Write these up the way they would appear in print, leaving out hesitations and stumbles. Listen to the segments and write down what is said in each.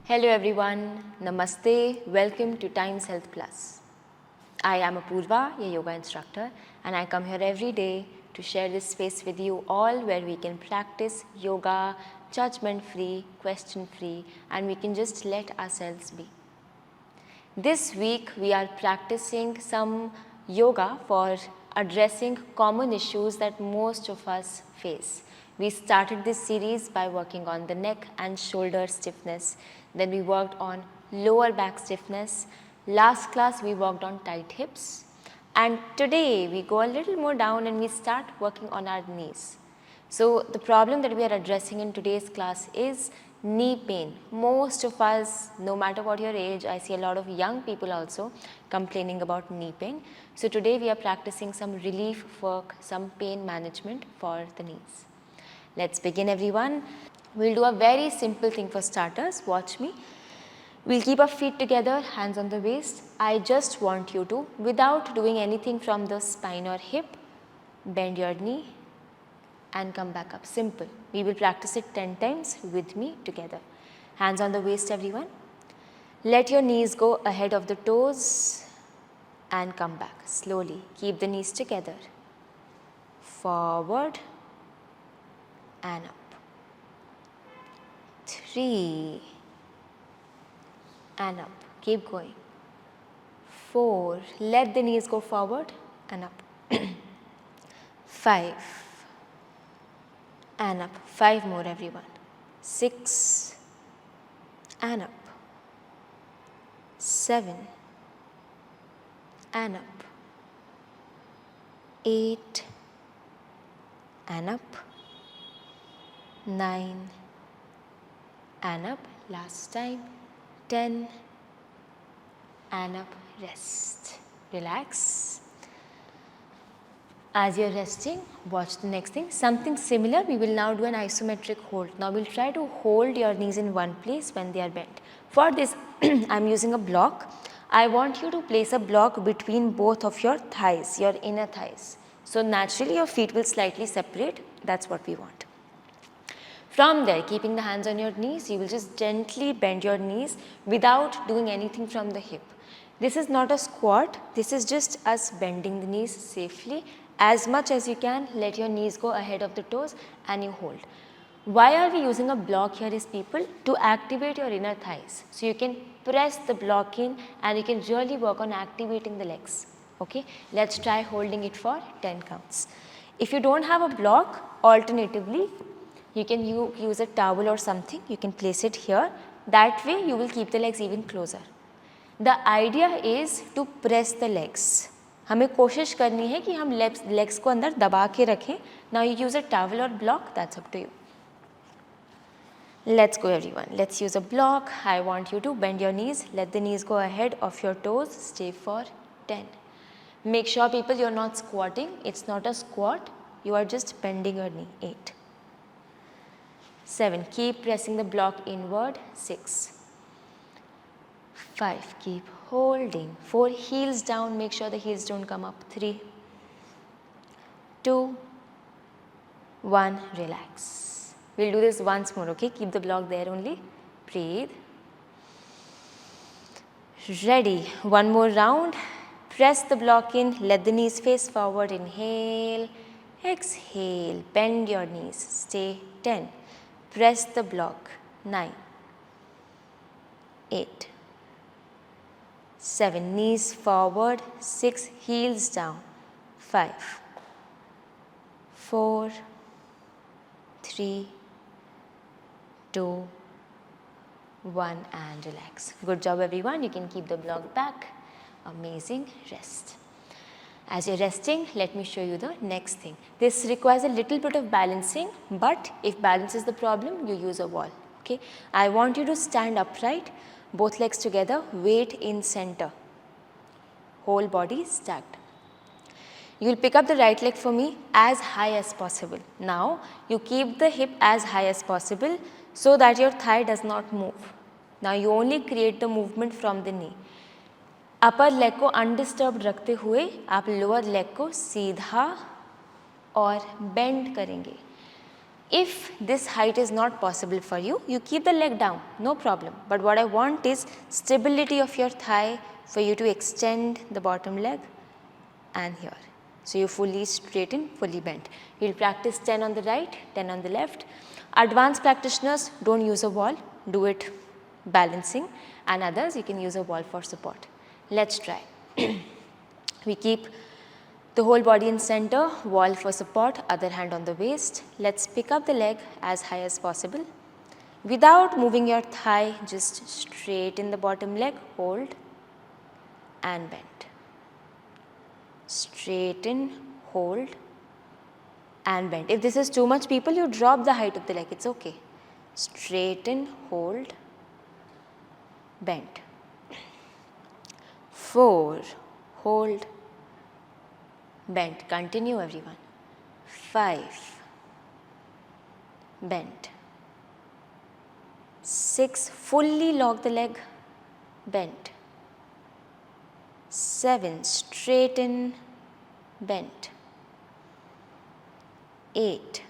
Hello everyone, Namaste, welcome to TimesHealth Plus. I am Apurva, your yoga instructor, and I come here every day to share this space with you all where we can practice yoga judgment free, question free, and we can just let ourselves be. This week we are practicing some yoga for addressing common issues that most of us face. We started this series by working on the neck and shoulder stiffness. Then we worked on lower back stiffness. Last class we worked on tight hips. And today we go a little more down and we start working on our knees. So the problem that we are addressing in today's class is knee pain. Most of us, no matter what your age, I see a lot of young people also complaining about knee pain. So today we are practicing some relief work, some pain management for the knees. Let's begin everyone. We'll do a very simple thing for starters. Watch me. We'll keep our feet together, hands on the waist. I just want you to, without doing anything from the spine or hip, bend your knee and come back up. Simple. We will practice it 10 times with me together. Hands on the waist everyone. Let your knees go ahead of the toes and come back slowly. Keep the knees together. Forward and up. 3 and up. Keep going. 4. Let the knees go forward and up. 5 and up. 5 more everyone. 6 and up. 7 and up. 8 and up. 9 and up. Last time. 10 and up. Rest. Relax. As you're resting, watch the next thing. Something similar, we will now do an isometric hold. Now we'll try to hold your knees in one place when they are bent. For this, I'm using a block. I want you to place a block between both of your thighs, your inner thighs. So naturally your feet will slightly separate. That's what we want. From there, keeping the hands on your knees, you will just gently bend your knees without doing anything from the hip. This is not a squat, this is just us bending the knees safely. As much as you can, let your knees go ahead of the toes and you hold. Why are we using a block here is people? To activate your inner thighs. So you can press the block in and you can really work on activating the legs. Okay, let's try holding it for 10 counts. If you don't have a block, alternatively, you can use a towel or something, you can place it here. That way you will keep the legs even closer. The idea is to press the legs. हमें कोशिश करनी है कि हम legs को अंदर दबा के रखें. Now you use a towel or block, that's up to you. Let's go everyone. Let's use a block. I want you to bend your knees. Let the knees go ahead of your toes. Stay for 10. Make sure people you're not squatting. It's not a squat. You are just bending your knee. 8. 7. Keep pressing the block inward. 6. 5. Keep holding. 4. Heels down. Make sure the heels don't come up. 3. 2. 1. Relax. We'll do this once more, okay? Keep the block there only. Breathe. Ready. One more round. Press the block in. Let the knees face forward. Inhale. Exhale. Bend your knees. Stay. 10. Press the block. 9. 8. 7. Knees forward. 6. Heels down. 5. 4. 3. 2. 1 and relax. Good job everyone. You can keep the block back. Amazing. Rest. As you're resting, let me show you the next thing. This requires a little bit of balancing, but if balance is the problem, you use a wall. Okay. I want you to stand upright, both legs together, weight in center. Whole body stacked. You will pick up the right leg for me as high as possible. Now, you keep the hip as high as possible so that your thigh does not move. Now, you only create the movement from the knee. Upper leg को undisturbed रखते हुए आप lower leg को सीधा और bend करेंगे. If this height is not possible for you, you keep the leg down, no problem. But what I want is stability of your thigh for you to extend the bottom leg and here. So you fully straighten, fully bent. You will practice 10 on the right, 10 on the left. Advanced practitioners don't use a wall, do it balancing, and others you can use a wall for support. Let's try. We keep the whole body in center, wall for support, other hand on the waist. Let's pick up the leg as high as possible. Without moving your thigh, just straighten the bottom leg, hold and bend. Straighten, hold and bend. If this is too much people, you drop the height of the leg, it's okay. Straighten, hold, bend. 4, hold, bend. Continue everyone. 5, bend. 6, fully lock the leg, bend. 7, straighten, bend. 8,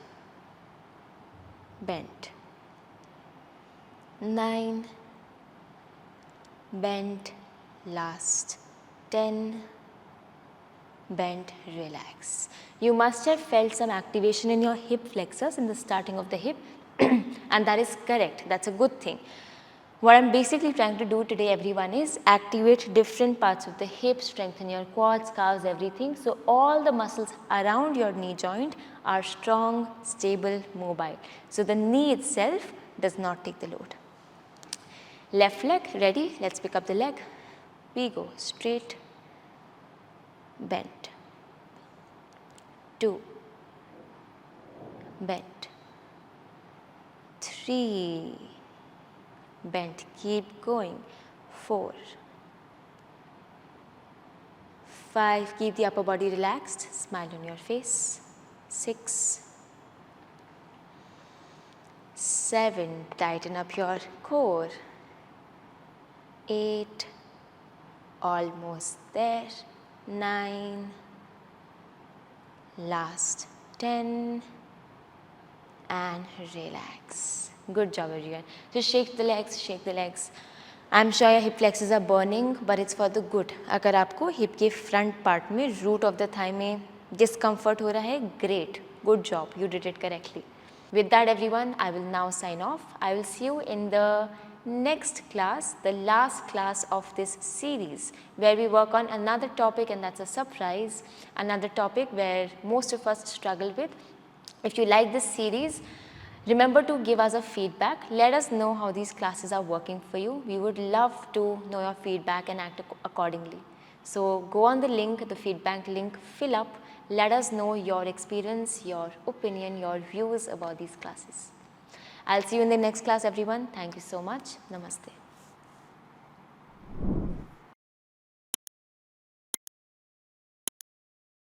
bend. 9, bend. Last 10, bend, relax. You must have felt some activation in your hip flexors in the starting of the hip and that is correct, that's a good thing. What I am basically trying to do today everyone is activate different parts of the hip, strengthen your quads, calves, everything. So all the muscles around your knee joint are strong, stable, mobile. So the knee itself does not take the load. Left leg, ready? Let's pick up the leg. We go straight, bend. 2, bend. 3, bend, keep going. 4, 5, keep the upper body relaxed, smile on your face. 6, 7, tighten up your core. 8, almost there. 9, last 10 and relax. Good job everyone. Just shake the legs, shake the legs. I'm sure your hip flexors are burning, but it's for the good. अगर आपको hip के front part में root of the thigh में discomfort हो रहा है, great, good job, you did it correctly. With that everyone, I will now sign off. I will see you in the next class, the last class of this series, where we work on another topic, and that's a surprise, another topic where most of us struggle with. If you like this series, remember to give us a feedback. Let us know how these classes are working for you. We would love to know your feedback and act accordingly. So go on the link, the feedback link, fill up, let us know your experience, your opinion, your views about these classes. I'll see you in the next class everyone. Thank you so much. Namaste.